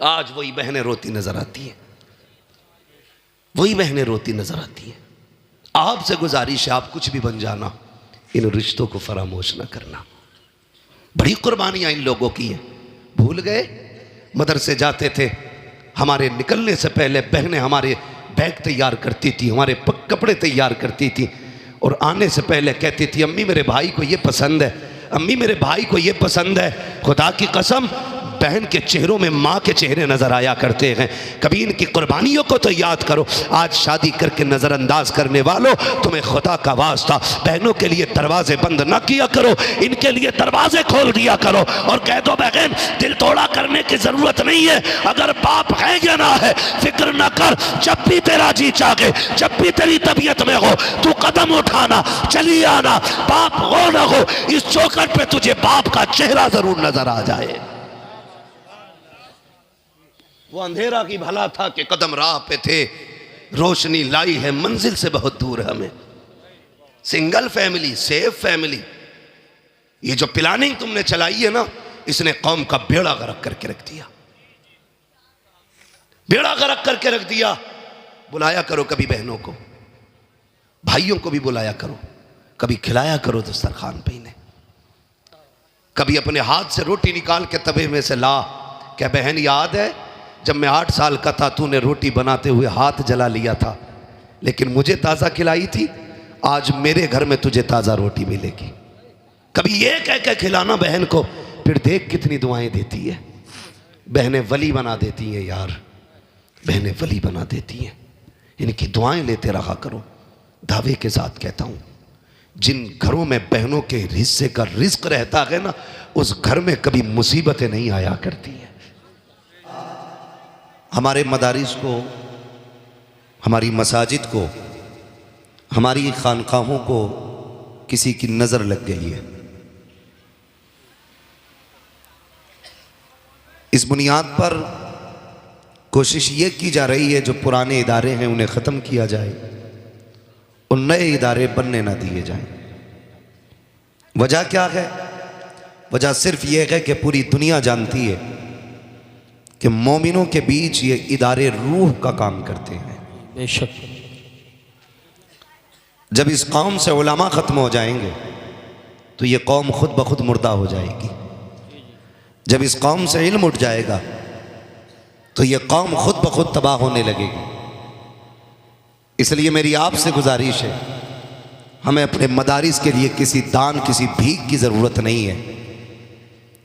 आज वही बहनें रोती नजर आती हैं, वही बहनें रोती नजर आती हैं। आपसे गुजारिश है, आप कुछ भी बन जाना, इन रिश्तों को फरामोश न करना। बड़ी कुर्बानियां इन लोगों की हैं। भूल गए, मदरसे जाते थे, हमारे निकलने से पहले बहनें हमारे बैग तैयार करती थी, हमारे कपड़े तैयार करती थी, और आने से पहले कहती थी अम्मी मेरे भाई को ये पसंद है, अम्मी मेरे भाई को ये पसंद है। खुदा की कसम, बहन के चेहरों में माँ के चेहरे नजर आया करते हैं। कभी इनकी कुर्बानियों को तो याद करो। आज शादी करके नजरअंदाज करने वालों, तुम्हें खुदा का वास्ता बहनों के लिए दरवाजे बंद ना किया करो, इनके लिए दरवाजे खोल दिया करो और कह दो बहन दिल तोड़ा करने की जरूरत नहीं है, अगर बाप है या ना है फिक्र ना कर, जब भी तेरा जी चाहे, जब भी तेरी तबीयत में हो तू कदम उठाना, चली आना, बाप हो ना हो इस चौखट पे तुझे बाप का चेहरा जरूर नजर आ जाए। वो अंधेरा की भला था कि कदम राह पे थे, रोशनी लाई है मंजिल से बहुत दूर हमें। सिंगल फैमिली, सेफ फैमिली, ये जो प्लानिंग तुमने चलाई है ना, इसने कौम का बेड़ा गर्क करके रख दिया, बेड़ा गर्क करके रख दिया। बुलाया करो कभी बहनों को, भाइयों को भी बुलाया करो, कभी खिलाया करो दस्तरखान पे इन्हें, कभी अपने हाथ से रोटी निकाल के तवे में से ला। क्या बहन याद है जब मैं 8 साल का था, तूने रोटी बनाते हुए हाथ जला लिया था, लेकिन मुझे ताज़ा खिलाई थी, आज मेरे घर में तुझे ताज़ा रोटी मिलेगी। कभी ये कह के खिलाना बहन को, फिर देख कितनी दुआएं देती है। बहनें वली बना देती हैं यार, बहनें वली बना देती हैं। इनकी दुआएं लेते रहा करो। दावे के साथ कहता हूँ, जिन घरों में बहनों के हिस्से का रिस्क रहता है ना, उस घर में कभी मुसीबतें नहीं आया करती हैं। हमारे मदारिस को, हमारी मसाजिद को, हमारी खानकाहों को किसी की नज़र लग गई है। इस बुनियाद पर कोशिश ये की जा रही है जो पुराने इदारे हैं उन्हें ख़त्म किया जाए और नए इदारे बनने ना दिए जाएं। वजह क्या है? वजह सिर्फ ये है कि पूरी दुनिया जानती है कि मोमिनों के बीच ये इदारे रूह का काम करते हैं। बेशक जब इस कौम से उलमा ख़त्म हो जाएंगे तो ये कौम खुद ब खुद मुर्दा हो जाएगी। जब इस कौम से इल्म उठ जाएगा तो ये कौम खुद ब खुद तबाह होने लगेगी। इसलिए मेरी आपसे गुजारिश है, हमें अपने मदारिस के लिए किसी दान, किसी भीख की ज़रूरत नहीं है।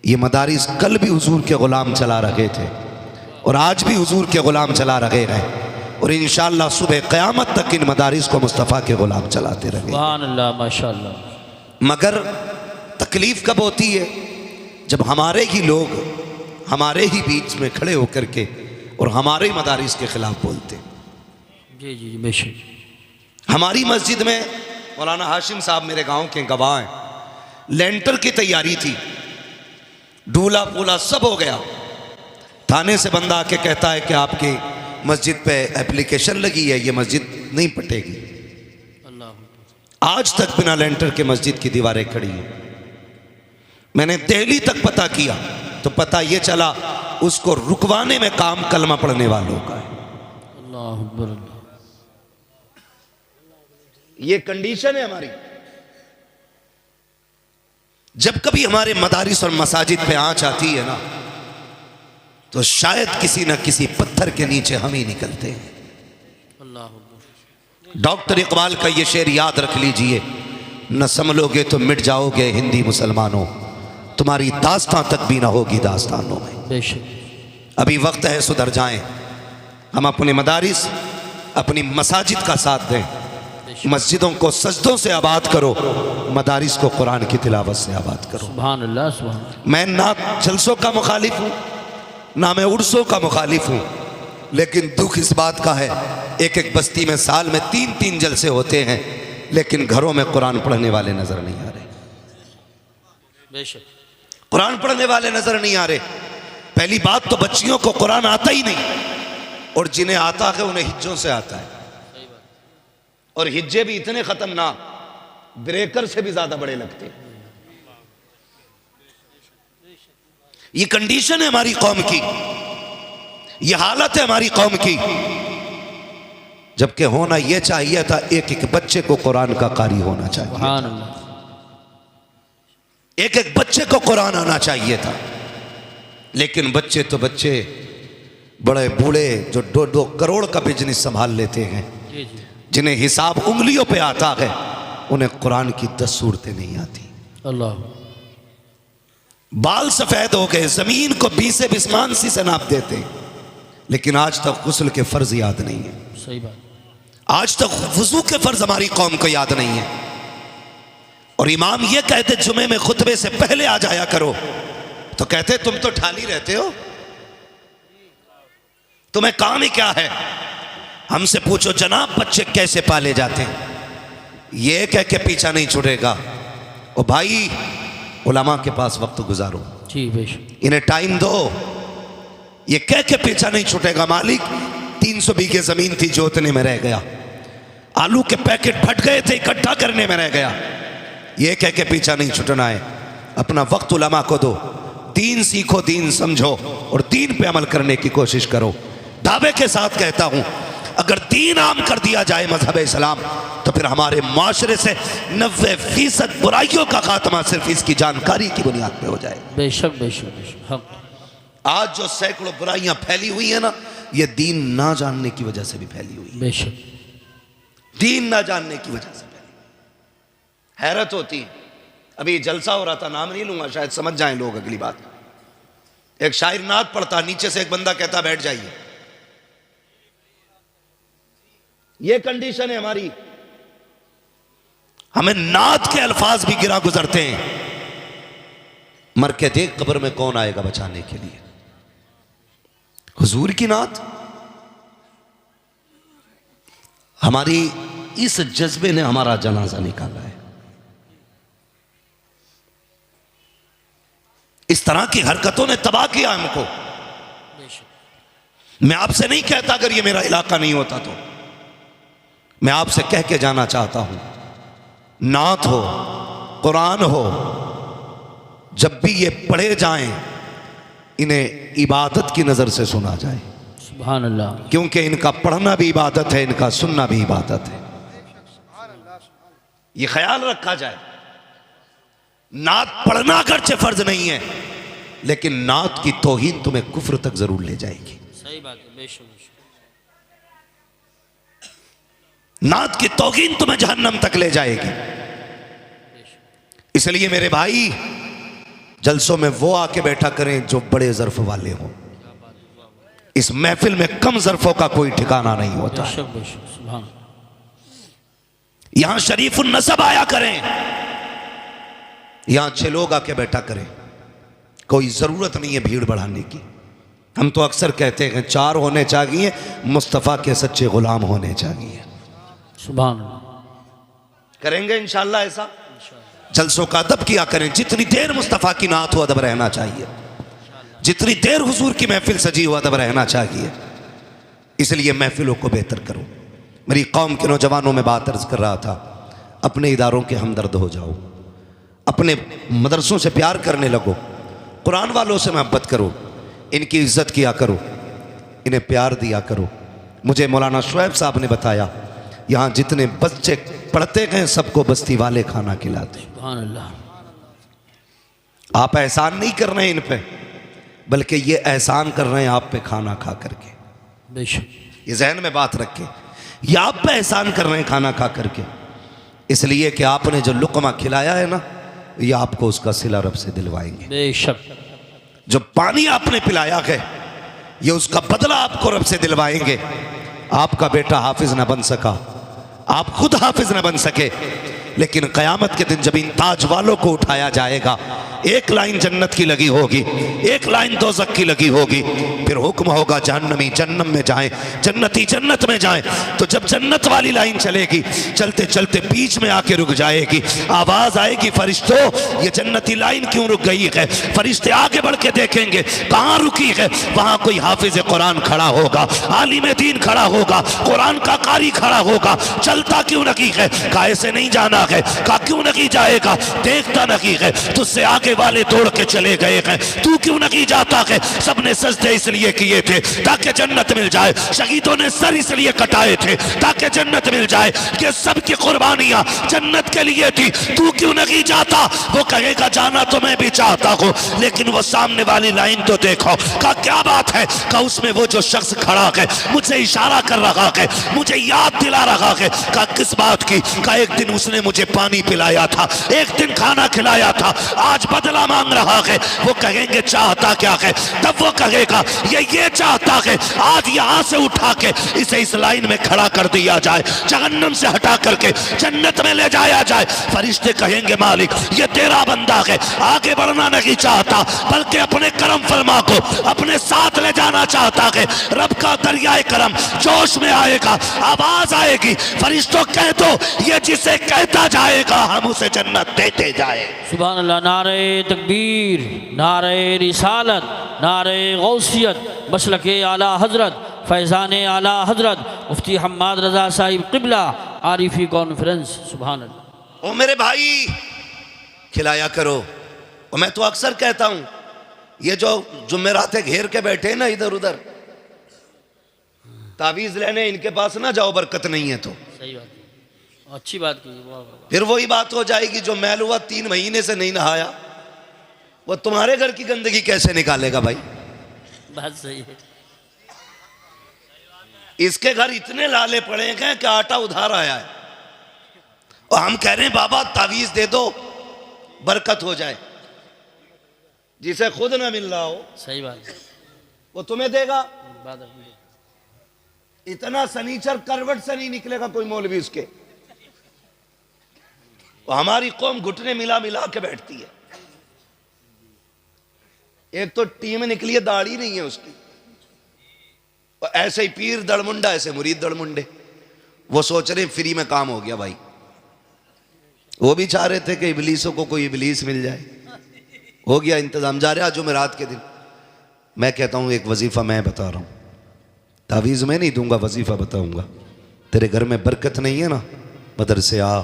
ये मदारिस कल भी हुजूर के ग़ुलाम चला रहे थे और आज भी हुजूर के ग़ुलाम चला रहे हैं और इंशाअल्लाह सुबह क़यामत तक इन मदारिस को मुस्तफ़ा के ग़ुलाम चलाते रहे। सुभान अल्लाह, माशाअल्लाह। मगर तकलीफ़ कब होती है? जब हमारे ही लोग हमारे ही बीच में खड़े होकर के और हमारे मदारिस के ख़िलाफ़ बोलते। जी जी जी, बेशक। हमारी मस्जिद में मौलाना हाशिम साहब मेरे गांव के गवाह हैं, लेंटर की तैयारी थी, डूला पूला सब हो गया, थाने से बंदा आके कहता है कि आपकी मस्जिद पे एप्लीकेशन लगी है, ये मस्जिद नहीं पटेगी। अल्लाह, आज तक बिना लेंटर के मस्जिद की दीवारें खड़ी हैं। मैंने दिल्ली तक पता किया तो पता ये चला उसको रुकवाने में काम कलमा पढ़ने वालों का है। अल्लाह अकबर, अल्लाह। ये कंडीशन है हमारी। जब कभी हमारे मदारिस और मसाजिद पे आंच आती है ना, तो शायद किसी न किसी पत्थर के नीचे हम ही निकलते हैं। अल्लाह अकबर। डॉक्टर इकबाल का ये शेर याद रख लीजिए, न संभलोगे तो मिट जाओगे हिंदी मुसलमानों, तुम्हारी दास्तां तक भी ना होगी दास्तानों में। बेशक अभी वक्त है सुधर जाएं, हम अपने मदारिस, अपनी मसाजिद का साथ दें। मस्जिदों को सजदों से आबाद करो, मदारिस को कुरान की तिलावत से आबाद करो। सुभान अल्लाह, सुभान अल्लाह। मैं ना जलसों का मुखालिफ हूँ ना मैं उर्सों का मुखालिफ हूँ, लेकिन दुख इस बात का है एक एक बस्ती में साल में 3-3 जलसे होते हैं, लेकिन घरों में कुरान पढ़ने वाले नजर नहीं आ रहे। बेशक कुरान पढ़ने वाले नजर नहीं आ रहे। पहली बात तो बच्चियों को कुरान आता ही नहीं, और जिन्हें आता है उन्हें हिज्जों से आता है, और हिज्जे भी इतने खतरनाक, ब्रेकर से भी ज्यादा बड़े लगते हैं। ये कंडीशन है हमारी कौम की। ये हालत है हमारी कौम की, जबकि होना यह चाहिए था एक एक बच्चे को कुरान का कारी होना चाहिए, सुभान अल्लाह, एक एक बच्चे को कुरान आना चाहिए था। लेकिन बच्चे तो बच्चे, बड़े बूढ़े जो 2-2 करोड़ का बिजनेस संभाल लेते हैं, जी जी, जिन्हें हिसाब उंगलियों पे आता है, उन्हें कुरान की 10 सूरतें नहीं आती। अल्लाह, बाल सफेद हो गए, जमीन को 20 बिस्मानसी से नाप देते हैं, लेकिन आज तक गुस्ल के फर्ज याद नहीं है, सही बात, आज तक वुजू के फर्ज हमारी कौम को याद नहीं है। और इमाम ये कहते जुमे में खुतबे से पहले आ जाया करो, तो कहते तुम तो ठाली रहते हो, तुम्हें काम ही क्या है। हमसे पूछो जनाब बच्चे कैसे पाले जाते हैं, ये कह के पीछा नहीं छुड़ेगा। ओ भाई, उलमा के पास वक्त गुजारो, जी बेशक, इन्हें टाइम दो, ये कह के पीछा नहीं छूटेगा। मालिक 300 बीघे जमीन थी, जोतने में रह गया, आलू के पैकेट फट गए थे, इकट्ठा करने में रह गया, ये कह के पीछा नहीं छूटना है। अपना वक्त उलमा को दो, दीन सीखो, दीन समझो और दीन पे अमल करने की कोशिश करो। दावे के साथ कहता हूं, अगर दीन आम कर दिया जाए मजहब इस्लाम, तो फिर हमारे माशरे से 90% बुराइयों का खात्मा सिर्फ इसकी जानकारी की बुनियाद पे हो जाए। बेशक बेशक बेशक, हम आज जो सैकड़ों बुराइयां फैली हुई है ना, ये दीन ना जानने की वजह से भी फैली हुई है, बेशक, दीन ना जानने की वजह से फैली। हैरत होती है, अभी जलसा हो रहा था, नाम नहीं लूंगा, शायद समझ जाएं लोग अगली बात। एक शायर नात पढ़ता, नीचे से एक बंदा कहता बैठ जाइए। ये कंडीशन है हमारी, हमें नात के अल्फाज भी गिरा गुजरते हैं। मर के देख कब्र में कौन आएगा बचाने के लिए, हुजूर की नात। हमारी इस जज्बे ने हमारा जनाजा निकाला है। इस तरह की हरकतों ने तबाह किया हमको। मैं आपसे नहीं कहता अगर ये मेरा इलाका नहीं होता तो, मैं आपसे कह के जाना चाहता हूं, नात हो, कुरान हो, जब भी ये पढ़े जाएं, इन्हें इबादत की नजर से सुना जाए, सुभान अल्लाह, क्योंकि इनका पढ़ना भी इबादत है, इनका सुनना भी इबादत है। ये ख्याल रखा जाए। नात पढ़ना अगरचे फर्ज नहीं है, लेकिन नात की तौहीन तुम्हें कुफ्र तक जरूर ले जाएगी। सही बात है, बेशक बेशक, नात की तौहीन तुम्हें जहन्नम तक ले जाएगी। इसलिए मेरे भाई, जलसों में वो आके बैठा करें जो बड़े ज़र्फ वाले हों। इस महफिल में कम ज़र्फों का कोई ठिकाना नहीं होता। बेशक बेशक, सुभान, यहां शरीफुन नसब आया करें, यहां अच्छे लोग आके बैठा करें, कोई ज़रूरत नहीं है भीड़ बढ़ाने की। हम तो अक्सर कहते हैं 4 होने चाहिए, मुस्तफ़ा के सच्चे गुलाम होने चाहिए। सुभान अल्लाह, करेंगे इंशाअल्लाह ऐसा। जलसों का अदब किया करें, जितनी देर मुस्तफ़ा की नात हो अदब रहना चाहिए, जितनी देर हुजूर की महफिल सजी हो अदब रहना चाहिए। इसलिए महफिलों को बेहतर करो। मेरी कौम के नौजवानों में बात अर्ज कर रहा था, अपने इदारों के हमदर्द हो जाओ, अपने मदरसों से प्यार करने लगो, कुरान वालों से मोहब्बत करो, इनकी इज्जत किया करो, इन्हें प्यार दिया करो। मुझे मौलाना शुएब साहब ने बताया, यहाँ जितने बच्चे पढ़ते गए सबको बस्ती वाले खाना खिलाते। सुभान अल्लाह, आप एहसान नहीं कर रहे हैं इन पे, बल्कि ये एहसान कर रहे हैं आप पे खाना खा करके। बेशक, ये जहन में बात रखें, ये आप पे एहसान कर रहे हैं खाना खा करके, इसलिए कि आपने जो लुक़मा खिलाया है ना, ये आपको उसका सिला रब से दिलवाएंगे। बेशक, जो पानी आपने पिलाया है, ये उसका बदला आपको रब से दिलवाएंगे। आपका बेटा हाफिज ना बन सका, आप खुद हाफिज ना बन सके, लेकिन क़यामत के दिन जब इन ताज वालों को उठाया जाएगा, एक लाइन जन्नत की लगी होगी, एक लाइन दोज़ख की लगी होगी, फिर हुक्म होगा जहन्नमी जन्नम में जाएं, जन्नती जन्नत में जाएं। तो जब जन्नत वाली लाइन चलेगी, चलते चलते बीच में आके रुक जाएगी, आवाज़ आएगी, फरिश्तों ये जन्नती लाइन क्यों रुक गई है? फरिश्ते आगे बढ़ के देखेंगे कहाँ रुकी है, वहाँ कोई हाफिज कुरान खड़ा होगा, आलिम दीन खड़ा होगा, कुरान का कारी खड़ा होगा। चलता क्यों नहीं है? कहा ऐसे नहीं जाना है। कहा क्यों नहीं जाएगा? देखता नहीं है, तुझसे आगे मक्के वाले दौड़ के चले गए हैं, तू क्यों नहीं जाता है? सबने सजदे इसलिए किए थे ताकि जन्नत मिल जाए, शहीदों ने सर इसलिए कटाए थे ताकि जन्नत मिल जाए, कि सबकी कुर्बानियां जन्नत के लिए थी, तू क्यों नहीं जाता? वो कहेगा जाना तो मैं भी चाहता हूं, लेकिन वो सामने वाली लाइन तो देखो। का क्या बात है? का उसमें वो जो शख्स खड़ा है मुझे इशारा कर रहा है, मुझे याद दिला रहा है। का किस बात की? का एक दिन उसने मुझे पानी पिलाया था, एक दिन खाना खिलाया था, आज बदला मांग रहा है। वो कहेंगे चाहता क्या है? तब वो कहेगा ये चाहता है आज यहां से उठा के इसे इस लाइन में खड़ा कर दिया जाए, जहन्नम से हटा करके जन्नत में ले जाया जाए। फरिश्ते कहेंगे मालिक ये तेरा बंदा है, आगे बढ़ना नहीं चाहता बल्कि अपने करम फरमा को अपने साथ ले जाना चाहता है। रब का दरियाए करम जोश में आएगा, आवाज आएगी, फरिश्तों कह दो ये जिसे कहता जाएगा हम उसे जन्नत देते जाए। सुभान अल्लाह। नारे तकबीर, नारे रिसालत, नारे गौसियत, मसलके आला हजरत, फैज़ान आला हजरत मुफ्ती हम्माद रज़ा साहिब क़िबला आरिफी कॉन्फ्रेंस। सुभान अल्लाह। ओ मेरे भाई खिलाया करो। और मैं तो अक्सर कहता हूं ये जो जुम्मेरातें घेर के बैठे ना इधर उधर तावीज लेने, इनके पास ना जाओ, बरकत नहीं है तो। सही बात है, अच्छी बात की। वाह वाह। फिर वही बात हो जाएगी, जो मैल हुआ 3 महीने से नहीं नहाया वो तुम्हारे घर की गंदगी कैसे निकालेगा भाई? बात सही है। इसके घर इतने लाले पड़े हैं कि आटा उधार आया है, और हम कह रहे हैं बाबा तावीज दे दो बरकत हो जाए। जिसे खुद ना मिल रहा हो सही बात है, वो तुम्हें देगा। बात है। इतना सनीचर करवट से नहीं निकलेगा कोई मौलवी उसके। हमारी कौम घुटने मिला मिला के बैठती है। एक तो टीम निकली है, दाढ़ी नहीं है उसकी, और ऐसे ही पीर दड़मुंडा, ऐसे मुरीद दड़मुंडे। वो सोच रहे फ्री में काम हो गया भाई। वो भी चाह रहे थे कि इबलीसों को कोई इबलीस मिल जाए, हो गया इंतजाम। जा रहे आज जुमेरात के दिन। मैं कहता हूं एक वजीफा मैं बता रहा हूं, तावीज़ मैं नहीं दूंगा, वजीफा बताऊंगा। तेरे घर में बरकत नहीं है ना, मदरसे आ,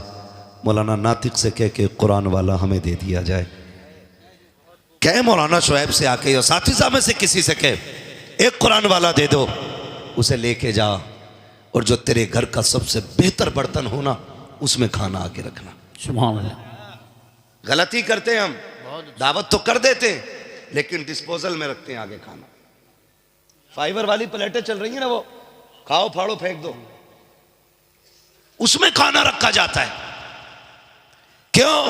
मौलाना नातिक से कह के कुरान वाला हमें दे दिया जाए। कह मौलाना शुएब से आके या साथी साहब में से किसी से कह एक कुरान वाला दे दो, उसे लेके जा, और जो तेरे घर का सबसे बेहतर बर्तन हो ना उसमें खाना आके रखना। सुभान अल्लाह। गलती करते हैं हम, दावत तो कर देते हैं लेकिन डिस्पोजल में रखते हैं आगे खाना। फाइबर वाली प्लेटें चल रही है ना, वो खाओ फाड़ो फेंक दो, उसमें खाना रखा जाता है। क्यों?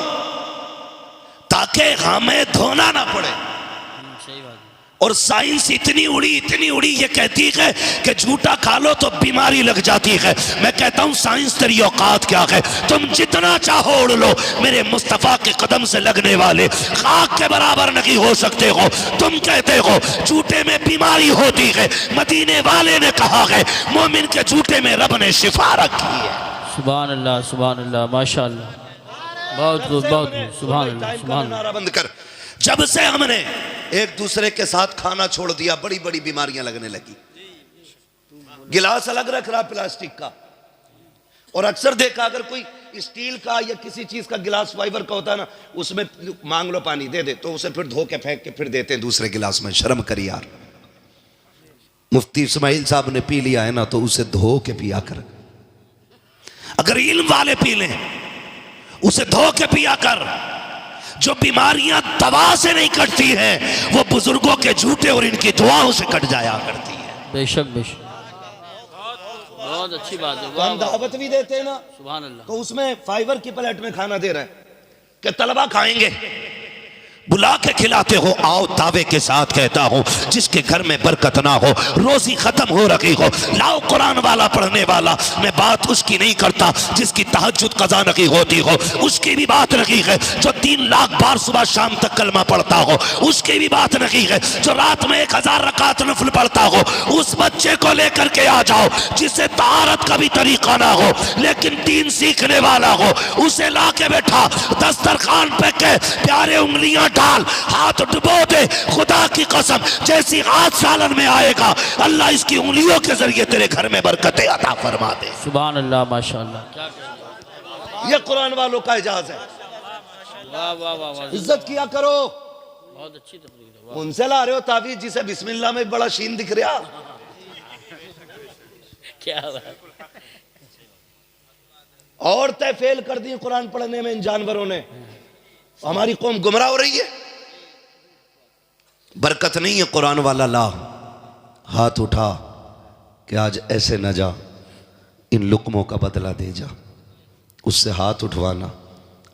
ताकि हमें धोना ना पड़े। सही बात है। और साइंस इतनी उड़ी ये कहती है कि झूठा खा लो तो बीमारी लग जाती है। मैं कहता हूं साइंस तेरी औकात क्या है? तुम जितना चाहो उड़ लो, मेरे मुस्तफा के कदम से लगने वाले खाक के बराबर नहीं हो सकते हो। तुम कहते हो झूठे में बीमारी होती है, मदीने वाले ने कहा है मोमिन के झूठे में रब ने शिफा रखी है। सुभान अल्लाह, सुभान अल्लाह, माशाअल्लाह, बहुत खूब, बहुत खूब। सुभान अल्लाह, सुभान अल्लाह। बंद कर। जब से हमने एक दूसरे के साथ खाना छोड़ दिया, बड़ी बड़ी बीमारियां लगने लगी। गिलास अलग रख रहा प्लास्टिक का, और अक्सर देखा अगर कोई स्टील का या किसी चीज का गिलास फाइबर का होता है ना, उसमें मांग लो पानी दे दे, तो उसे फिर धो के फेंक के फिर देते हैं दूसरे गिलास में। शर्म करी यार। मुफ्ती इस्माइल साहब ने पी लिया है ना, तो उसे धो के पिया कर। अगर इल्म वाले पी लें, उसे धो के पिया कर। जो बीमारियां दवा से नहीं कटती हैं, वो बुजुर्गों के झूठे और इनकी दुआओं से कट जाया करती है। बेशक बेशक, बहुत अच्छी बात है। हम दावत भी देते हैं ना, सुभान अल्लाह, तो उसमें फाइबर की प्लेट में खाना दे रहे हैं कि तलबा खाएंगे। बुला के खिलाते हो, आओ दावे के साथ कहता हूं जिसके घर में बरकत ना हो, रोजी खत्म हो रही हो, लाओ कुरान वाला पढ़ने वाला। मैं बात उसकी नहीं करता जिसकी तहज्जुद कज़ा नहीं होती हो, उसकी भी बात नहीं है। जो 3 लाख बार सुबह शाम तक कलमा पढ़ता हो, उसकी भी बात नहीं है। जो रात में 1000 रकात नफल पढ़ता हो, उस बच्चे को लेकर के आ जाओ जिसे तहारत का भी तरीका ना हो लेकिन दीन सीखने वाला हो। उसे ला के बैठा दस्तरखान पे के प्यारे उंगलियां डाल, हाथ डुबो दे। खुदा की कसम जैसी हाथ सालन में आएगा, अल्लाह इसकी उंगलियों के जरिए तेरे घर में बरकतें अता फरमा दे। सुभान अल्लाह, माशाअल्लाह। ये कुरान वालों का इजाज़ है। वाह वाह वाह वाह, इज्जत किया करो। बहुत अच्छी तकरीर है, वाह। उनसे ला रहे हो तावीज जिसे बिस्मिल्लाह में बड़ा शीन दिख रहा। क्या बात। औरतें फेल कर दी कुरान पढ़ने में इन जानवरों ने, हमारी कौम गुमराह हो रही है। बरकत नहीं है कुरान वाला ला, हाथ उठा कि आज ऐसे न जा, इन लुकमों का बदला दे जा, उससे हाथ उठवाना।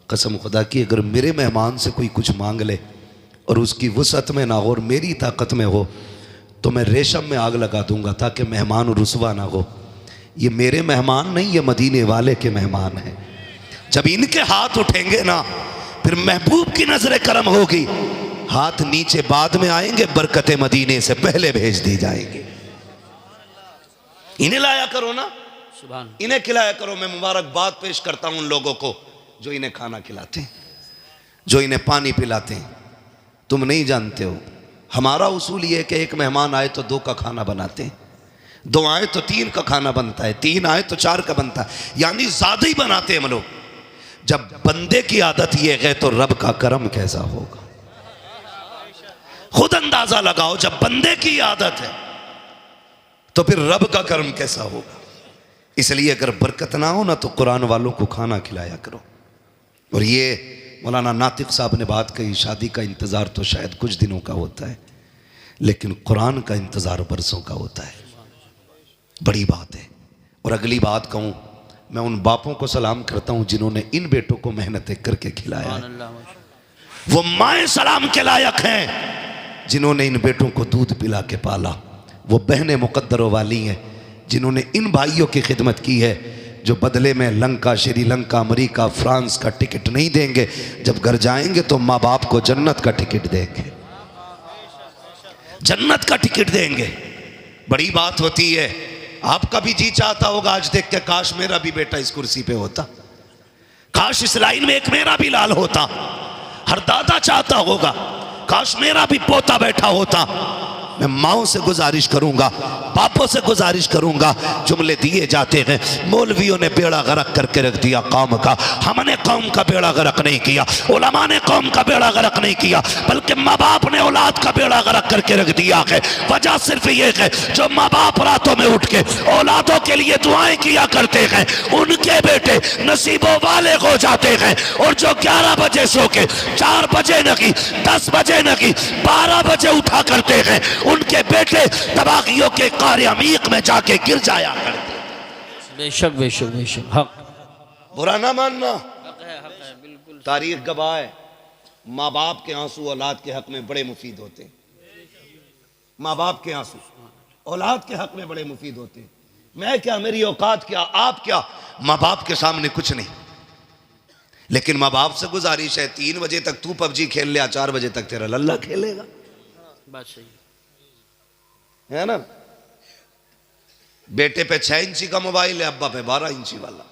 कसम खुदा की अगर मेरे मेहमान से कोई कुछ मांग ले और उसकी वसअत में ना हो और मेरी ताकत में हो तो मैं रेशम में आग लगा दूंगा ताकि मेहमान रुसवा ना हो। ये मेरे मेहमान नहीं, ये मदीने वाले के मेहमान हैं। जब इनके हाथ उठेंगे ना फिर महबूब की नजर करम होगी। हाथ नीचे बाद में आएंगे, बरकतें मदीने से पहले भेज दी जाएंगी। इन्हें लाया करो ना, सुभान। इन्हें खिलाया करो। मैं मुबारकबाद पेश करता हूं उन लोगों को जो इन्हें खाना खिलाते हैं, जो इन्हें पानी पिलाते हैं। तुम नहीं जानते हो, हमारा उसूल ये है कि एक मेहमान आए तो 2 का खाना बनाते हैं, 2 आए तो 3 का खाना बनता है, 3 आए तो 4 का बनता है, यानी ज्यादा ही बनाते हैं हम लोग। जब बंदे की आदत ये है तो रब का करम कैसा होगा, खुद अंदाजा लगाओ। जब बंदे की आदत है तो फिर रब का करम कैसा होगा। इसलिए अगर बरकत ना हो ना तो कुरान वालों को खाना खिलाया करो। और ये मौलाना नातिक साहब ने बात कही, शादी का इंतज़ार तो शायद कुछ दिनों का होता है, लेकिन कुरान का इंतज़ार बरसों का होता है। बड़ी बात है। और अगली बात कहूँ, मैं उन बापों को सलाम करता हूँ जिन्होंने इन बेटों को मेहनत करके खिलाया है। वो माएँ सलाम के लायक हैं जिन्होंने इन बेटों को दूध पिला के पाला। वो बहनें मुकद्दरों वाली हैं जिन्होंने इन भाइयों की खिदमत की है, जो बदले में लंका, श्रीलंका, अमेरिका, फ्रांस का टिकट नहीं देंगे, जब घर जाएंगे तो माँ बाप को जन्नत का टिकट देंगे, जन्नत का टिकट देंगे। बड़ी बात होती है। आपका भी जी चाहता होगा आज देख के, काश मेरा भी बेटा इस कुर्सी पे होता, काश इस लाइन में एक मेरा भी लाल होता। हर दादा चाहता होगा काश मेरा भी पोता बैठा होता। मैं माओं से गुजारिश करूंगा, बापों से गुजारिश करूंगा। जुमले दिए जाते हैं, मौलवियों ने बेड़ा गर्क करके रख दिया कौम का। हमने कौम का बेड़ा गर्क नहीं किया, उलमा ने कौम का बेड़ा गर्क नहीं किया, बल्कि माँ बाप ने औलाद का बेड़ा गर्क करके रख दिया है। वजह सिर्फ ये है, जो माँ बाप रातों में उठ के औलादों के लिए दुआएं किया करते हैं, उनके बेटे नसीबों वाले हो जाते हैं। और जो 11 बजे सो के 4 बजे नहीं, 10 बजे नहीं, 12 बजे उठा करते हैं, उनके बेटे तबागियों के क़ारे अमीक में जाके गिर जाया करते। बेशक बेशक बेशक, हक। बुरा ना मानना, हक है बिल्कुल। तारीख गवाह है, माँ बाप के आंसू औलाद के हक में बड़े मुफीद होते हैं। माँ बाप के आंसू औलाद के हक में बड़े मुफीद होते हैं। मैं क्या, मेरी औकात क्या, आप क्या, माँ बाप के सामने कुछ नहीं। लेकिन माँ बाप से गुजारिश है, 3 बजे तक तू पबजी खेल लिया, 4 बजे तक तेरा लल्ला खेलेगा। बात सही है ना। बेटे पे 6 इंची का मोबाइल है, अब्बा पे 12 इंची वाला।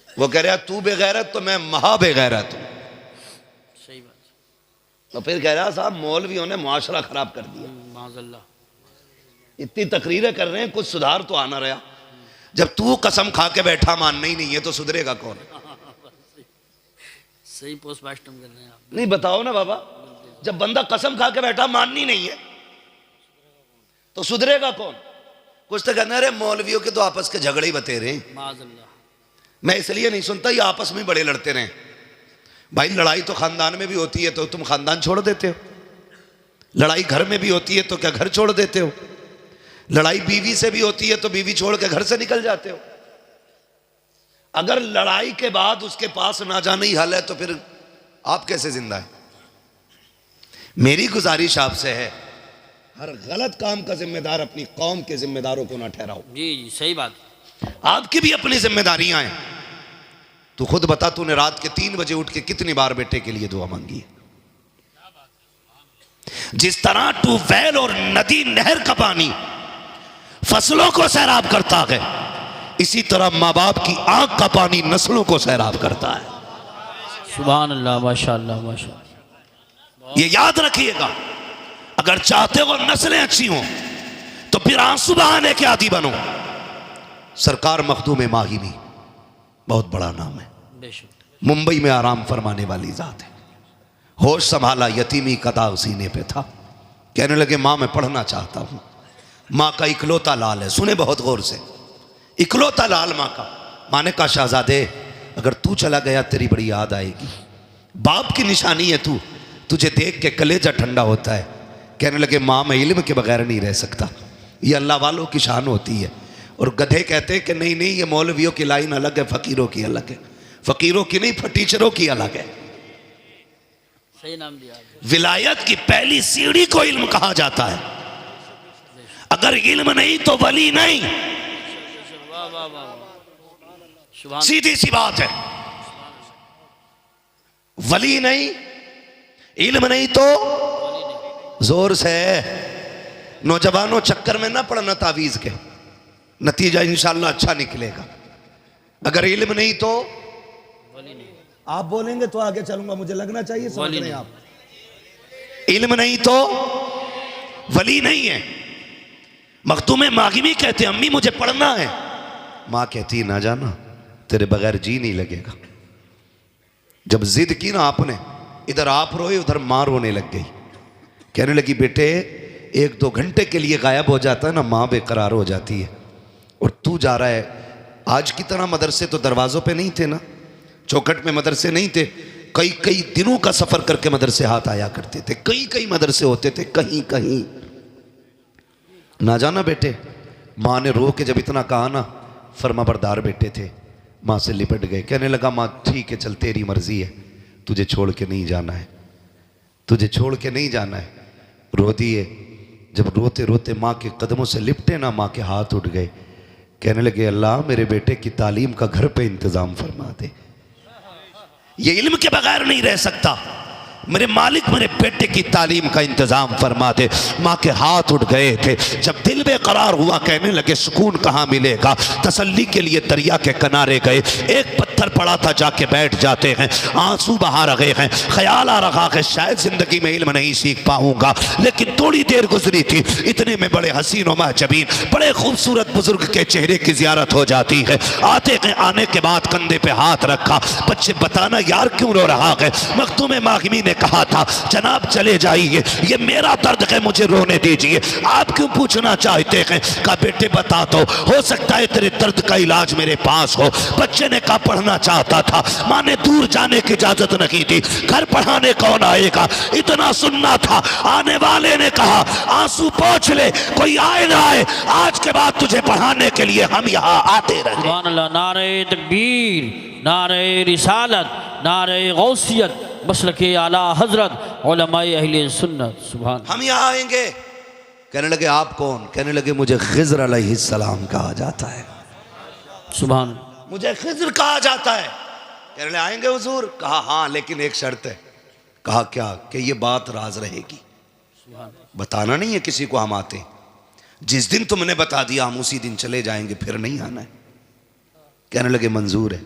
वो कह रहा तू बेगैरत तो मैं महा बेगैरत हूं। सही बात। तो फिर कह रहा साहब मौलवियों ने मुआशरा खराब कर दिया। माज़अल्लाह। इतनी तकरीरें कर रहे हैं, कुछ सुधार तो आना रहा। जब तू कसम खा के बैठा मानना ही नहीं है तो सुधरेगा कौन। सही पोस्टमास्टम कर रहे हैं आप। नहीं बताओ ना बाबा, जब बंदा कसम खा के बैठा माननी नहीं है तो सुधरेगा कौन। कुछ तो कहना, अरे मौलवियों के तो आपस के झगड़े ही बतेरे हैं। माज़अल्लाह। मैं इसलिए नहीं सुनता, ये आपस में बड़े लड़ते रहे। भाई लड़ाई तो खानदान में भी होती है तो तुम खानदान छोड़ देते हो, लड़ाई घर में भी होती है तो क्या घर छोड़ देते हो, लड़ाई बीवी से भी होती है तो बीवी छोड़ के घर से निकल जाते हो। अगर लड़ाई के बाद उसके पास ना जाना ही हल है तो फिर आप कैसे जिंदा है। मेरी गुजारिश आपसे है, हर गलत काम का जिम्मेदार अपनी कौम के जिम्मेदारों को ना ठहराओ। जी जी सही बात। आपकी भी अपनी जिम्मेदारियां हैं। तू खुद बता, तूने रात के 3 बजे उठ के कितनी बार बेटे के लिए दुआ मांगी है। जिस तरह ट्यूबवेल और नदी नहर का पानी फसलों को सैराब करता है, इसी तरह माँ बाप की आंख का पानी नस्लों को सैराब करता है। सुभान अल्लाह, माशाअल्लाह माशाअल्लाह। ये याद रखिएगा, अगर चाहते हो नस्लें अच्छी हों तो फिर आंसू बहाने के आदी बनो। सरकार मखदूम माही भी बहुत बड़ा नाम है, बेशक। मुंबई में आराम फरमाने वाली ज़ात है। होश संभाला, यतीमी का दाग सीने पे था। कहने लगे माँ मैं पढ़ना चाहता हूँ। माँ का इकलौता लाल है, सुने बहुत गौर से, इकलौता लाल माँ का। माँ ने कहा शहजादे अगर तू चला गया तेरी बड़ी याद आएगी। बाप की निशानी है तू, तुझे देख के कलेजा ठंडा होता है। कहने लगे माँ मैं इल्म के बगैर नहीं रह सकता, ये अल्लाह वालों की शान होती है। और गधे कहते हैं कि नहीं नहीं ये मौलवियों की लाइन अलग है, फ़कीरों की अलग है। फ़कीरों की नहीं, टीचरों की अलग है। सही नाम दिया। विलायत की पहली सीढ़ी को इल्म कहा जाता है। अगर इल्म नहीं तो वली नहीं, वाह वाह वाह, सीधी सी बात है। वली नहीं, इल्म नहीं तो जोर से। नौजवानों चक्कर में ना पड़ना तावीज के, नतीजा इंशाल्लाह अच्छा निकलेगा। अगर इल्म नहीं तो आप बोलेंगे तो आगे चलूंगा, मुझे लगना चाहिए समझ रहे हैं आप। इल्म नहीं तो वली नहीं है। मखतूम मागिमी कहते अम्मी मुझे पढ़ना है। माँ कहती ना जाना, तेरे बगैर जी नहीं लगेगा। जब जिद की ना आपने, इधर आप रोए उधर माँ रोने लग गई। कहने लगी बेटे 1-2 घंटे के लिए गायब हो जाता है ना, माँ बेकरार हो जाती है। और तू जा रहा है। आज की तरह मदरसे तो दरवाज़ों पे नहीं थे ना, चौखट में मदरसे नहीं थे। कई दिनों का सफ़र करके मदरसे हाथ आया करते थे। कई मदरसे होते थे, कहीं ना जाना बेटे। माँ ने रो के जब इतना कहा ना, फर्माबरदार बेटे थे, माँ से लिपट गए। कहने लगा माँ ठीक है चल तेरी मर्जी है, तुझे छोड़ के नहीं जाना है, तुझे छोड़ के नहीं जाना है। रो दिए। जब रोते रोते माँ के कदमों से लिपटे ना, माँ के हाथ उठ गए। कहने लगे अल्लाह मेरे बेटे की तालीम का घर पे इंतज़ाम फरमा दे, ये इल्म के बगैर नहीं रह सकता। मेरे मालिक मेरे बेटे की तालीम का इंतज़ाम फरमा दे। माँ के हाथ उठ गए थे। जब दिल बेकरार हुआ, कहने लगे सुकून कहाँ मिलेगा। तसल्ली के लिए दरिया के किनारे गए। एक पत्थर पड़ा था, जाके बैठ जाते हैं। आंसू बहा रहे हैं। ख्याल आ रहा है शायद ज़िंदगी में इल्म नहीं सीख पाऊंगा। लेकिन थोड़ी देर गुजरी थी, इतने में बड़े हसीन व महजबीन बड़े खूबसूरत बुजुर्ग के चेहरे की ज़ियारत हो जाती है। आते हैं, आने के बाद कंधे पे हाथ रखा। बच्चे बताना यार क्यों रो रहा है। मखतूम मागिमी ने कहा था जनाब चले जाइए, ये मेरा दर्द है, मुझे रोने दीजिए। आप क्यों पूछना चाहते हैं। कहा बेटे बता दो, हो सकता है तेरे दर्द का इलाज मेरे पास हो। बच्चे ने कहा पढ़ना चाहता था। माँ ने दूर जाने की इजाजत नहीं दी। घर पढ़ाने कौन आएगा, इतना सुनना था। आने वाले ने कहा आंसू पोंछ ले, कोई आए ना आए, आज के बाद तुझे पढ़ाने के लिए हम यहाँ आते रहे। सुभान अल्लाह। नारे तकबीर, नारे रिसालत, नारे गौसियत, मसलके आला हजरत उलमाए अहले सुन्नत। सुभान। हम यहाँ आएंगे। कहने लगे आप कौन। कहने लगे मुझे खिज़्र अलैहिस्सलाम कहा जाता है। सुभान। मुझे खिज़्र कहा जाता है। कहने लगे आएंगे हुजूर। कहा हाँ लेकिन एक शर्त है। कहा क्या। कि ये बात राज रहेगी, बताना नहीं है किसी को हम आते। जिस दिन तुमने बता दिया हम उसी दिन चले जाएंगे, फिर नहीं आना है। कहने लगे मंजूर है।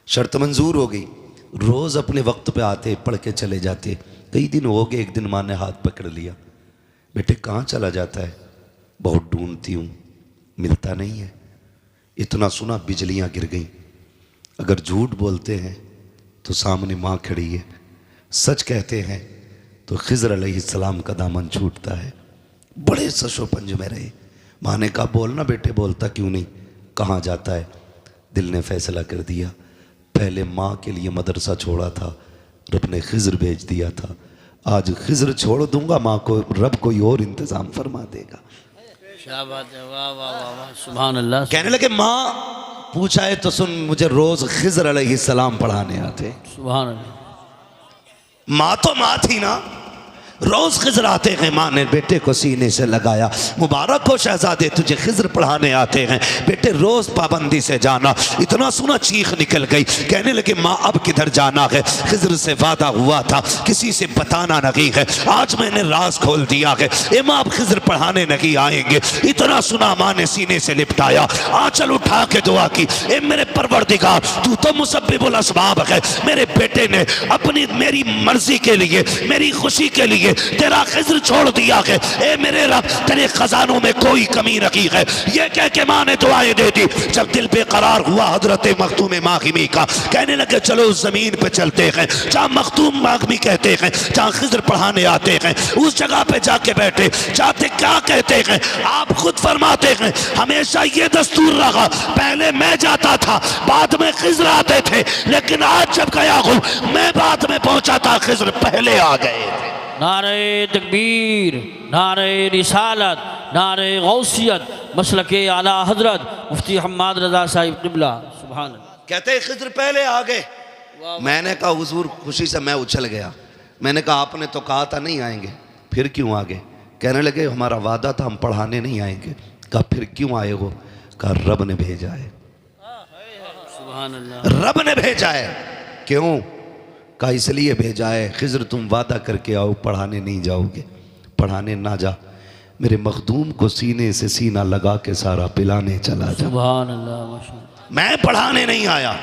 शर्त मंजूर हो गई। रोज़ अपने वक्त पे आते, पढ़ के चले जाते। कई दिन हो गए, एक दिन माँ ने हाथ पकड़ लिया। बेटे कहाँ चला जाता है। बहुत ढूंढती हूँ, मिलता नहीं है। इतना सुना बिजलियाँ गिर गईं। अगर झूठ बोलते हैं तो सामने माँ खड़ी है, सच कहते हैं तो खिज़्र अलैहिस्सलाम का दामन छूटता है। बड़े सशोपंज में रहे। माँ ने कहा बोलना बेटे। बोलता क्यों नहीं। कहाँ जाता है। दिल ने फैसला कर दिया, पहले माँ के लिए मदरसा छोड़ा था, रब ने खिज़्र भेज दिया था। आज खिज़्र छोड़ दूंगा, माँ को रब कोई और इंतज़ाम फरमा देगा। क्या बात है। वाह वाह वाह वाह। सुभान अल्लाह। कहने लगे माँ पूछा है तो सुन, मुझे रोज़ खिज़्र अलैहिस्सलाम पढ़ाने आते। सुभान अल्लाह। माँ तो माँ थी ना, रोज़ खिज़्र आते हैं। माँ ने बेटे को सीने से लगाया। मुबारक हो शहजादे, तुझे खिज़्र पढ़ाने आते हैं। बेटे रोज़ पाबंदी से जाना। इतना सुना चीख निकल गई। कहने लगे माँ अब किधर जाना है। खिज़्र से वादा हुआ था किसी से बताना नहीं है, आज मैंने राज खोल दिया है। ए माँ अब खिज़्र पढ़ाने नहीं आएंगे। इतना सुना माँ ने सीने से लिपटाया, आंचल उठा के दुआ की, ए मेरे परवरदिगार तू तो मुसब्बिबुल असबाब है। मेरे बेटे ने अपनी मेरी मर्जी के लिए, मेरी खुशी के लिए के तेरा खिज्र छोड़ दिया है। ए मेरे रब, तेरे खजानों में कोई कमी नहीं है। ये कह के माँ ने दुआएं दे दी। जब दिल बेकरार हुआ हजरत मखदूम मागिमी का, कहने लगे चलो उस जमीन पे चलते हैं जहाँ मखदूम मागिमी कहते हैं, जहाँ खिज्र पढ़ाने आते हैं। उस जगह पे जाके बैठे, जाते क्या कहते हैं, आप खुद फरमाते हैं हमेशा ये दस्तूर रहा, पहले मैं जाता था बाद में खिज्र आते थे, लेकिन आज जब गया हूँ मैं बाद में पहुंचा था, खिज्र पहले आ गए थे। नारे तकबीर, नारे रिसालत, नारे गौसियत, मसलके आला हजरत मुफ्ती हम्माद रजा साहिब क़िबला। सुभान अल्लाह। कहते खिज्र पहले आ गए। मैंने कहा हुजूर, खुशी से मैं उछल गया। मैंने कहा आपने तो कहा था नहीं आएंगे, फिर क्यों आ गए? कहने लगे हमारा वादा था हम पढ़ाने नहीं आएंगे। कहा फिर क्यों आए हो? कहा रब ने भेजा है। सुभान अल्लाह। रब ने भेजा है। क्यों? कहा इसलिए भेजा है, खिज्र तुम वादा करके आओ पढ़ाने नहीं जाओगे, पढ़ाने ना जा, मेरे मखदूम को सीने से सीना लगा के सारा पिलाने चला जा। सुभान अल्लाह, माशाअल्लाह। मैं पढ़ाने नहीं आया,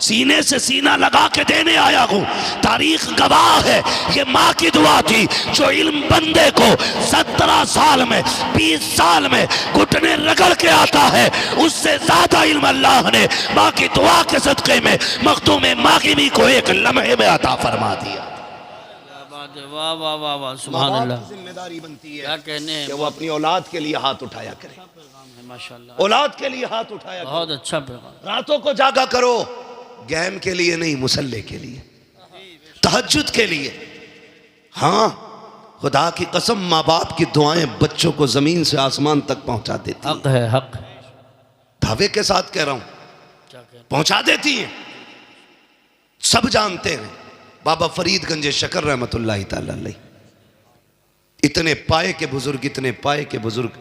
सीने से सीना लगा के देने आया हूं। तारीख गवाह है, ये माँ की दुआ थी जो इल्म बंदे को 17 साल में 20 साल में घुटने रगड़ के आता है, उससे ज्यादा इल्म अल्लाह ने माँ की दुआ के सदक़े में मखदूम मागिमी को एक लम्हे में अता फरमा दिया। वाह वाह वाह वाह, सुभान अल्लाह। जिम्मेदारी बनती है क्या कहने हैं, कि वो अपनी औलाद के लिए हाथ उठाया करे, माशाअल्लाह। औलाद के लिए हाथ उठाया करे। बहुत अच्छा पैगाम। रातों को जागा करो, गेम के लिए नहीं, मुसल्ले के लिए, तहज्जुद के लिए। हाँ, खुदा की कसम, माँ बाप की दुआएं बच्चों को जमीन से आसमान तक पहुंचा देती हैं। हक है, हक है। दावे के साथ कह रहा हूं, क्या कहते? पहुंचा देती हैं। सब जानते हैं बाबा फरीद गंज शकर रहमतुल्लाह तआला अलैह, इतने पाए के बुजुर्ग, इतने पाए के बुजुर्ग,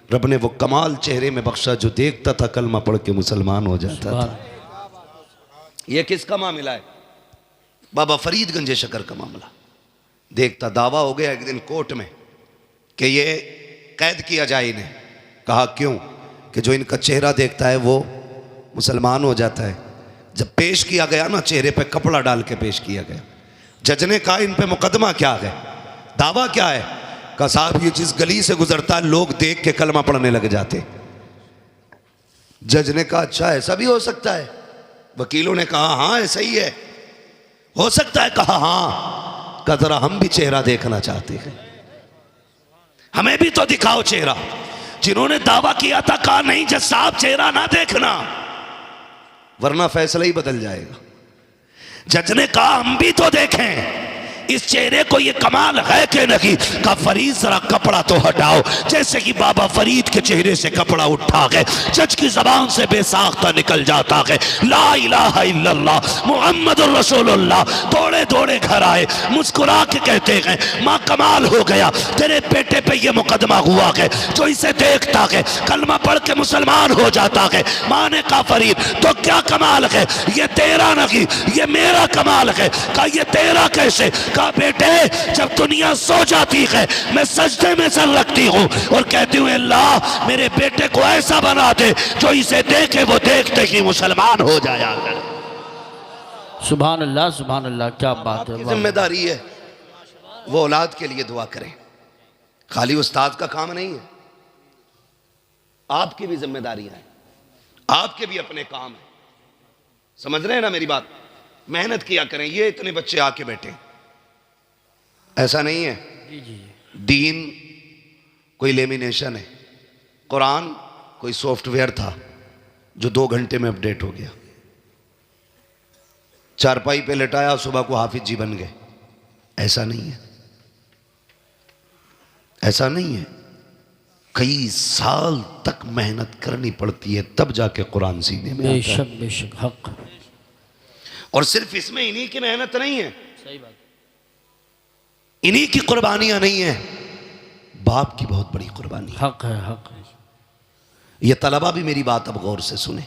रब ने वो कमाल चेहरे में बख्शा जो देखता था कलमा पढ़ के मुसलमान हो जाता था। ये किसका मामला है? बाबा फरीद गंज शकर का मामला। देखता, दावा हो गया एक दिन कोर्ट में कि ये कैद किया जाए इन्हें। कहा क्यों? कि जो इनका चेहरा देखता है वो मुसलमान हो जाता है। जब पेश किया गया ना, चेहरे पे कपड़ा डाल के पेश किया गया। जज ने कहा इन पे मुकदमा क्या है, दावा क्या है? कहा साहब ये जिस गली से गुजरता है लोग देख के कलमा पढ़ने लग जाते। जज ने कहा अच्छा ऐसा भी हो सकता है? वकीलों ने कहा हाँ ऐसा ही है, हो सकता है। कहा हाँ। कहा जरा हम भी चेहरा देखना चाहते हैं, हमें भी तो दिखाओ चेहरा। जिन्होंने दावा किया था कहा नहीं जज साहब चेहरा ना देखना, वरना फैसला ही बदल जाएगा। जज ने कहा हम भी तो देखें इस चेहरे को, ये कमाल है कि नहीं। का फरीद जरा कपड़ा तो हटाओ। जैसे कि बाबा फरीद के चेहरे से कपड़ा उठा गए, जज की जबान से बेसाख्ता निकल जाता है ला इलाहा इल्लल्लाह मुहम्मदुर रसूलुल्लाह। दौड़े दौड़े घर आए, मुस्कुरा के कहते हैं माँ कमाल हो गया, तेरे बेटे पे ये मुकदमा हुआ है, जो इसे देखता है कलमा पढ़ के मुसलमान हो जाता है। माँ ने कहा फरीद तो क्या कमाल है? ये तेरा नहीं, ये मेरा कमाल है। कहा ये तेरा कैसे? कहा बेटे जब दुनिया सो जाती है मैं सजदे में सर रखती हूँ और कहती हूँ अल्लाह मेरे बेटे को ऐसा बना दे जो इसे देखे वो देखते ही मुसलमान हो जाया करे। सुभान अल्लाह, सुभान अल्लाह, क्या बात है। जिम्मेदारी है वो औलाद के लिए दुआ करें, खाली उस्ताद का काम नहीं है। आपकी भी जिम्मेदारियां हैं, आपके भी अपने काम हैं। समझ रहे हैं ना मेरी बात? मेहनत किया करें। ये इतने बच्चे आके बैठे, ऐसा नहीं है। जी जी। दीन कोई लेमिनेशन है, कुरान कोई सॉफ्टवेयर था जो 2 घंटे में अपडेट हो गया। चारपाई पे लेटाया, सुबह को हाफिज जी बन गए। ऐसा नहीं है, ऐसा नहीं है। कई साल तक मेहनत करनी पड़ती है तब जाके कुरान सीने में आता है। बेशक बेशक, हक। और सिर्फ इसमें इन्हीं की मेहनत नहीं है, सही बात, इन्हीं की कुर्बानियां नहीं है, बाप की बहुत बड़ी कुर्बानी है। हक है, हक है। ये तलबा भी मेरी बात अब गौर से सुने,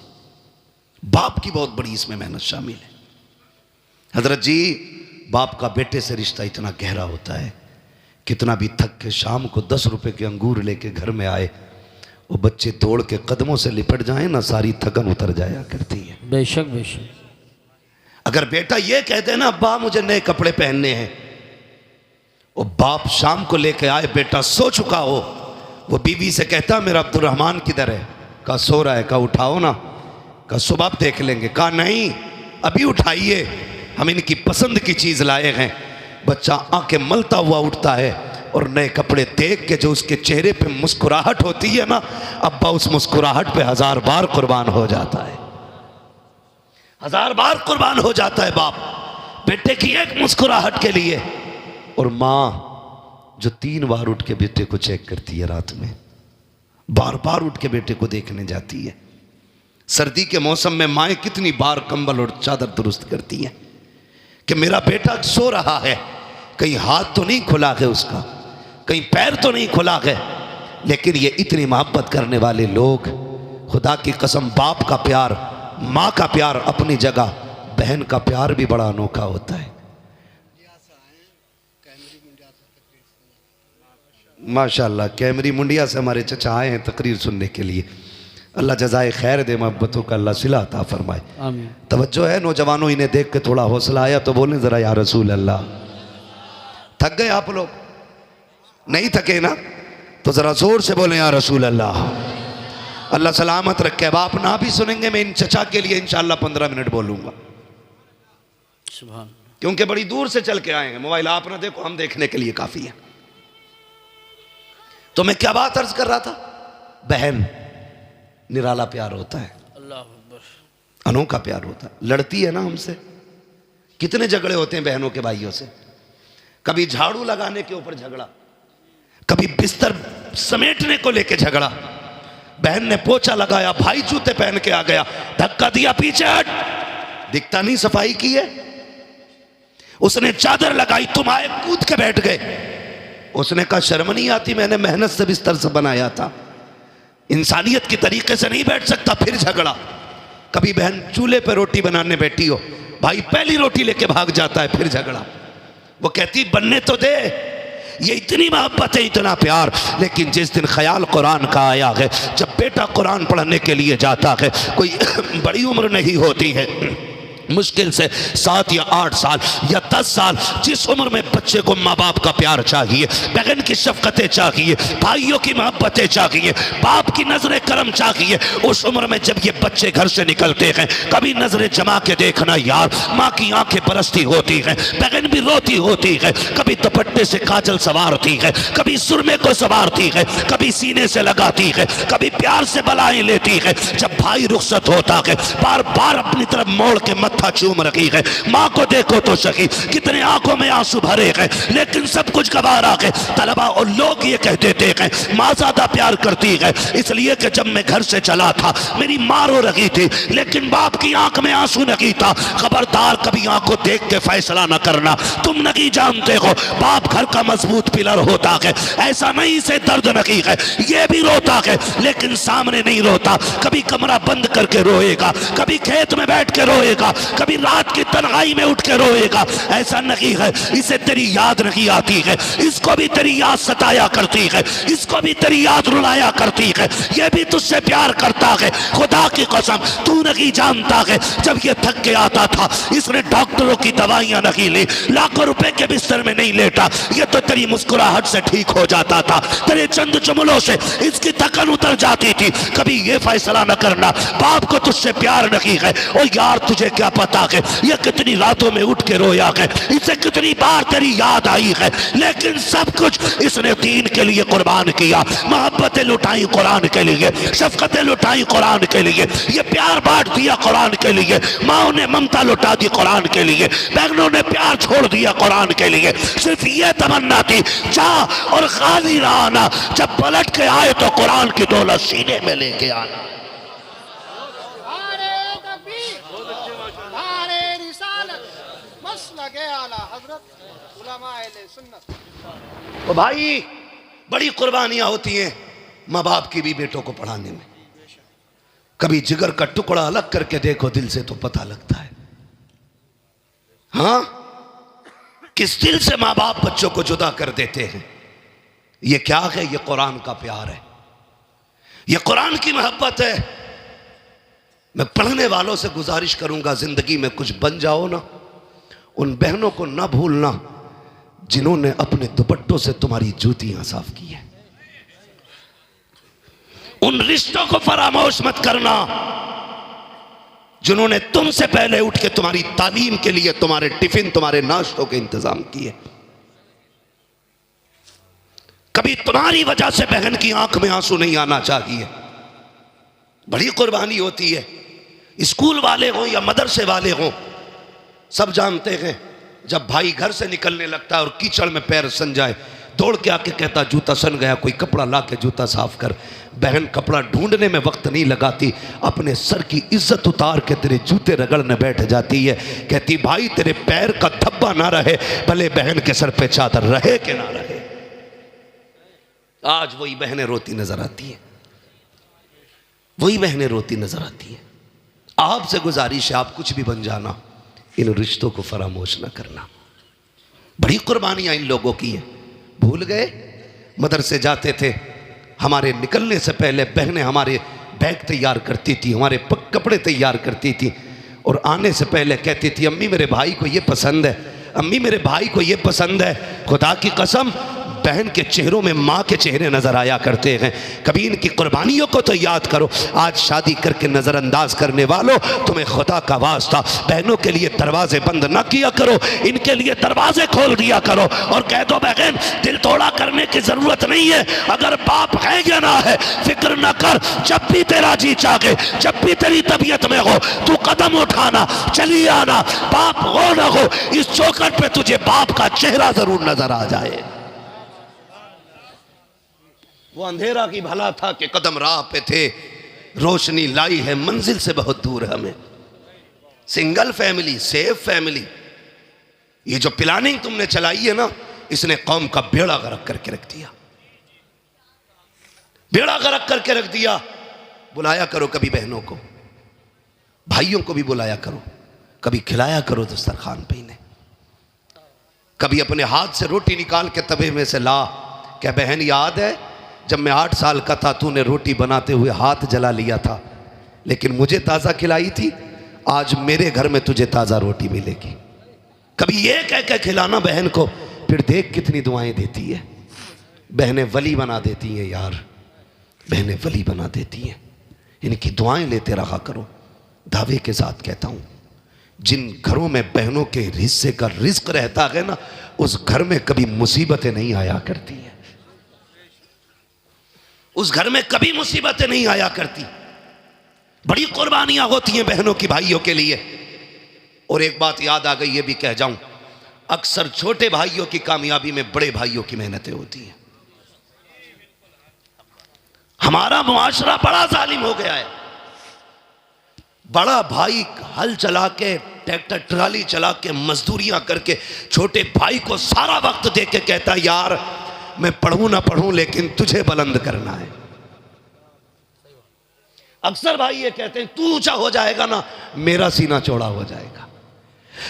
बाप की बहुत बड़ी इसमें मेहनत शामिल है। हजरत जी, बाप का बेटे से रिश्ता इतना गहरा होता है, कितना भी थक के शाम को 10 रुपए के अंगूर लेके घर में आए, वो बच्चे दौड़ के कदमों से लिपट जाए ना, सारी थकन उतर जाया करती है। बेशक बेशक। अगर बेटा ये कहते ना अब्बा मुझे नए कपड़े पहनने हैं, वो बाप शाम को लेके आए, बेटा सो चुका हो, वो बीवी से कहता मेरा अब्दुर्रहमान किधर है? कहा सो रहा है। कहा उठाओ ना। कहा सुबह देख लेंगे। कहा नहीं, अभी उठाइए, हम इनकी पसंद की चीज़ लाए हैं। बच्चा आंखें मलता हुआ उठता है और नए कपड़े देख के जो उसके चेहरे पे मुस्कुराहट होती है ना, अब्बा उस मुस्कुराहट पे 1000 बार कुर्बान हो जाता है। 1000 बार कुर्बान हो जाता है बाप बेटे की एक मुस्कुराहट के लिए। और माँ जो 3 बार उठ के बेटे को चेक करती है रात में, बार बार उठ के बेटे को देखने जाती है। सर्दी के मौसम में माएँ कितनी बार कंबल और चादर दुरुस्त करती हैं कि मेरा बेटा सो रहा है, कहीं हाथ तो नहीं खुला है उसका, कहीं पैर तो नहीं खुला है। लेकिन ये इतनी मोहब्बत करने वाले लोग, खुदा की कसम, बाप का प्यार, माँ का प्यार अपनी जगह, बहन का प्यार भी बड़ा अनोखा होता है। माशाल्लाह, कैमरी मुंडिया से हमारे चचा आए हैं तकरीर सुनने के लिए। अल्लाह जज़ाए खैर दे, मोहब्बतों का अल्लाह सिला अता फरमाए। आमीन। तवज्जो है नौजवानों, इन्हें देख के थोड़ा हौसला आया तो बोलें ज़रा या रसूल अल्लाह। थक गए आप लोग? नहीं थके ना? तो ज़रा ज़ोर से बोलें या रसूल अल्लाह। अल्लाह सलामत रखे। अब आप ना भी सुनेंगे, मैं इन चचा के लिए इंशाअल्लाह 15 मिनट बोलूँगा, सुभान। क्योंकि बड़ी दूर से चल के आए हैं। मोबाइल आप ना देखो, हम देखने के लिए काफ़ी है। तो मैं क्या बात अर्ज कर रहा था? बहन, निराला प्यार होता है, अल्लाह अकबर। अनोखा प्यार होता है। लड़ती है ना हमसे, कितने झगड़े होते हैं बहनों के भाइयों से। कभी झाड़ू लगाने के ऊपर झगड़ा, कभी बिस्तर समेटने को लेके झगड़ा। बहन ने पोछा लगाया, भाई जूते पहन के आ गया, धक्का दिया, पीछे हट, दिखता नहीं सफाई की है। उसने चादर लगाई, तुम आए कूद के बैठ गए। उसने कहा शर्म नहीं आती, मैंने मेहनत से बिस्तर से बनाया था, इंसानियत की तरीके से नहीं बैठ सकता। फिर झगड़ा। कभी बहन चूल्हे पे रोटी बनाने बैठी हो, भाई पहली रोटी लेके भाग जाता है, फिर झगड़ा। वो कहती बनने तो दे। ये इतनी मोहब्बत है, इतना प्यार। लेकिन जिस दिन ख्याल कुरान का आया है, जब बेटा कुरान पढ़ने के लिए जाता है, कोई बड़ी उम्र नहीं होती है, मुश्किल से 7 या 8 साल या 10 साल, जिस उम्र में बच्चे को माँ बाप का प्यार चाहिए, बहन की शफकतें चाहिए, भाइयों की मोहब्बतें चाहिए, बाप की नजरें करम चाहिए, उस उम्र में जब ये बच्चे घर से निकलते हैं, कभी नजरें जमा के देखना यार, माँ की आंखें बरसती होती हैं, बहन भी रोती होती है, कभी दुपट्टे से काजल सवारती है, कभी सुरमे को सवारती है, कभी सीने से लगाती है, कभी प्यार से बलाएं लेती है। जब भाई रुखसत होता है, बार बार अपनी तरफ मोड़ के मत्था चूम रखी है। माँ को देखो तो सही, कितने आंखों में आंसू भरे हैं, लेकिन सब कुछ गवारा है। तलबा और लोग ये कह देते हैं माँ ज्यादा प्यार करती है, इसलिए कि जब मैं घर से चला था मेरी माँ रो रही थी, लेकिन बाप की आंख में आंसू नहीं था। खबरदार, कभी आंख को देख के फैसला न करना, तुम नहीं जानते हो बाप घर का मजबूत पिलर होता है। ऐसा नहीं से दर्द नहीं है, ये भी रोता है, लेकिन सामने नहीं रोता। कभी कमरा बंद करके रोएगा, कभी खेत में बैठ के रोएगा, कभी रात की तन्हाई में उठ के रोएगा। ऐसा नहीं है इसे तेरी याद नहीं आती है, इसको भी तेरी याद सताया करती है, इसको भी तेरी याद रुलाया करती है, ये भी तुझसे प्यार करता है। खुदा की कसम, तू नहीं जानता है, जब ये थक के आता था, इसने डॉक्टरों की दवाइयां नहीं ली, लाखों रुपए के बिस्तर में नहीं लेटा, ये तो तेरी मुस्कुराहट से ठीक हो जाता था, तेरे चंद चुमलों से इसकी थकन उतर जाती थी। कभी ये फैसला न करना बाप को तुझसे प्यार नहीं है। ओ यार, तुझे क्या पता है ये कितनी रातों में उठ के रोया है, इसे कितनी बार तेरी याद आई है, लेकिन सब कुछ इसने दीन के लिए कुर्बान किया। मोहब्बतें लुटाई कुरान के लिए, शफकतें लुटाई कुरान के लिए, ये प्यार बांट दिया कुरान के लिए, माओ ने ममता लुटा दी कुरान के लिए, बहनों ने प्यार छोड़ दिया कुरान के लिए। सिर्फ ये तमन्ना थी जा और खाली रहना, जब पलट के आए तो कुरान की दौलत सीने में लेके आना। तो भाई, बड़ी कुर्बानियां होती हैं माँ बाप की भी बेटों को पढ़ाने में। कभी जिगर का टुकड़ा अलग करके देखो दिल से तो पता लगता है, हाँ, किस दिल से माँ बाप बच्चों को जुदा कर देते हैं। ये क्या है? ये कुरान का प्यार है, ये कुरान की मोहब्बत है। मैं पढ़ने वालों से गुजारिश करूंगा, जिंदगी में कुछ बन जाओ ना, उन बहनों को ना भूलना जिन्होंने अपने दुपट्टों से तुम्हारी जूतियां साफ की है। उन रिश्तों को फरामोश मत करना जिन्होंने तुमसे पहले उठ के तुम्हारी तालीम के लिए तुम्हारे टिफिन, तुम्हारे नाश्तों के इंतजाम किए। कभी तुम्हारी वजह से बहन की आंख में आंसू नहीं आना चाहिए। बड़ी कुर्बानी होती है। स्कूल वाले हों या मदरसे वाले हों, सब जानते हैं जब भाई घर से निकलने लगता है और कीचड़ में पैर सन जाए, दौड़ के आके कहता जूता सन गया, कोई कपड़ा ला के जूता साफ कर। बहन कपड़ा ढूंढने में वक्त नहीं लगाती, अपने सर की इज्जत उतार के तेरे जूते रगड़ने बैठ जाती है। कहती भाई तेरे पैर का धब्बा ना रहे, भले बहन के सर पे चादर रहे कि ना रहे। आज वही बहनें रोती नजर आती हैं, वही बहनें रोती नजर आती हैं। आपसे गुजारिश है, आप कुछ भी बन जाना, इन रिश्तों को फरामोश ना करना। बड़ी कुर्बानियां इन लोगों की हैं। भूल गए मदरसे जाते थे, हमारे निकलने से पहले बहनें हमारे बैग तैयार करती थी, हमारे कपड़े तैयार करती थी और आने से पहले कहती थी अम्मी मेरे भाई को ये पसंद है, अम्मी मेरे भाई को ये पसंद है। खुदा की कसम बहन के चेहरों में माँ के चेहरे नजर आया करते हैं। कभी इनकी कुर्बानियों को तो याद करो। आज शादी करके नजरअंदाज करने वालों, तुम्हें खुदा का वास्ता बहनों के लिए दरवाजे बंद ना किया करो, इनके लिए दरवाजे खोल दिया करो और कह दो बहन दिल तोड़ा करने की जरूरत नहीं है, अगर बाप है या ना है फिक्र ना कर, जब भी तेरा जी चाहे, जब भी तेरी तबीयत में हो तू कदम उठाना, चली आना, बाप हो ना हो इस चौखट पे तुझे बाप का चेहरा जरूर नजर आ जाए। वो अंधेरा की भला था कि कदम राह पे थे, रोशनी लाई है मंजिल से बहुत दूर हमें। सिंगल फैमिली, सेफ फैमिली, ये जो प्लानिंग तुमने चलाई है ना, इसने कौम का बेड़ा गर्क करके रख दिया, बेड़ा गर्क करके रख दिया। बुलाया करो कभी बहनों को, भाइयों को भी बुलाया करो, कभी खिलाया करो दस्तरखान पे इन्हें, कभी अपने हाथ से रोटी निकाल के तवे में से ला। क्या बहन याद है जब मैं 8 साल का था तूने रोटी बनाते हुए हाथ जला लिया था, लेकिन मुझे ताज़ा खिलाई थी, आज मेरे घर में तुझे ताज़ा रोटी मिलेगी। कभी ये कह के खिलाना बहन को, फिर देख कितनी दुआएं देती है। बहनें वली बना देती हैं यार, बहनें वली बना देती हैं। इनकी दुआएं लेते रहा करो। दावे के साथ कहता हूँ, जिन घरों में बहनों के हिस्से का रिज्क रहता है ना, उस घर में कभी मुसीबतें नहीं आया करती हैं, उस घर में कभी मुसीबतें नहीं आया करती। बड़ी कुर्बानियां होती हैं बहनों की भाइयों के लिए। और एक बात याद आ गई, ये भी कह जाऊं, अक्सर छोटे भाइयों की कामयाबी में बड़े भाइयों की मेहनतें होती हैं। हमारा मुआशरा बड़ा जालिम हो गया है। बड़ा भाई हल चला के, ट्रैक्टर ट्राली चला के, मजदूरियां करके छोटे भाई को सारा वक्त दे के कहता यार मैं पढ़ूं ना पढ़ूं लेकिन तुझे बुलंद करना है। अक्सर भाई ये कहते हैं तू ऊंचा हो जाएगा ना मेरा सीना चौड़ा हो जाएगा,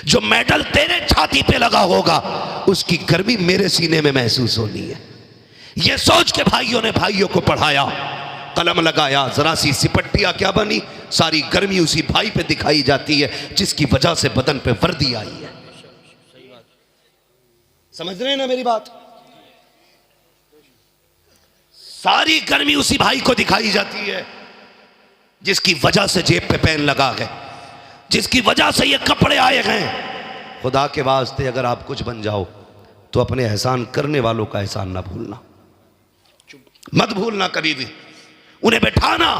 जो मेडल तेरे छाती पे लगा होगा उसकी गर्मी मेरे सीने में महसूस होनी है। ये सोच के भाइयों ने भाइयों को पढ़ाया, कलम लगाया, जरा सी सिपट्टियां क्या बनी, सारी गर्मी उसी भाई पे दिखाई जाती है जिसकी वजह से बदन पे वर्दी आई है। समझ रहे हैं ना मेरी बात? सारी गर्मी उसी भाई को दिखाई जाती है जिसकी वजह से जेब पे पेन लगा गए, जिसकी वजह से ये कपड़े आए हैं। खुदा के वास्ते अगर आप कुछ बन जाओ तो अपने एहसान करने वालों का एहसान ना भूलना, मत भूलना कभी भी। उन्हें बैठाना,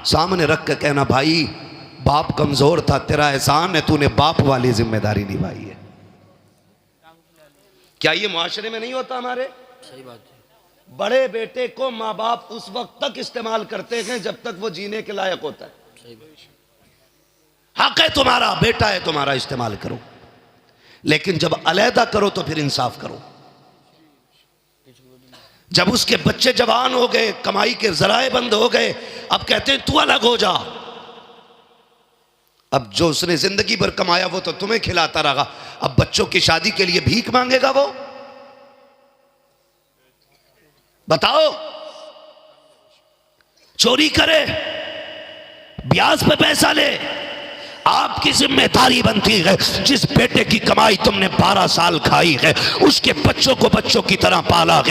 सामने रख के कहना भाई बाप कमजोर था, तेरा एहसान है, तूने बाप वाली जिम्मेदारी निभाई है। क्या ये मुआशरे में नहीं होता हमारे? सही बात है। बड़े बेटे को माँ बाप उस वक्त तक इस्तेमाल करते हैं जब तक वो जीने के लायक होता है। सही बात। हक है तुम्हारा, बेटा है तुम्हारा, इस्तेमाल करो, लेकिन जब अलहदा करो तो फिर इंसाफ करो। जब उसके बच्चे जवान हो गए, कमाई के जराए बंद हो गए, अब कहते हैं तू अलग हो जा। अब जो उसने जिंदगी भर कमाया वो तो तुम्हें खिलाता रहा, अब बच्चों की शादी के लिए भीख मांगेगा वो? बताओ। चोरी करे, ब्याज पे पैसा ले, आपकी जिम्मेदारी बनती है, जिस बेटे की कमाई तुमने 12 साल खाई है उसके बच्चों को बच्चों की तरह पाला है,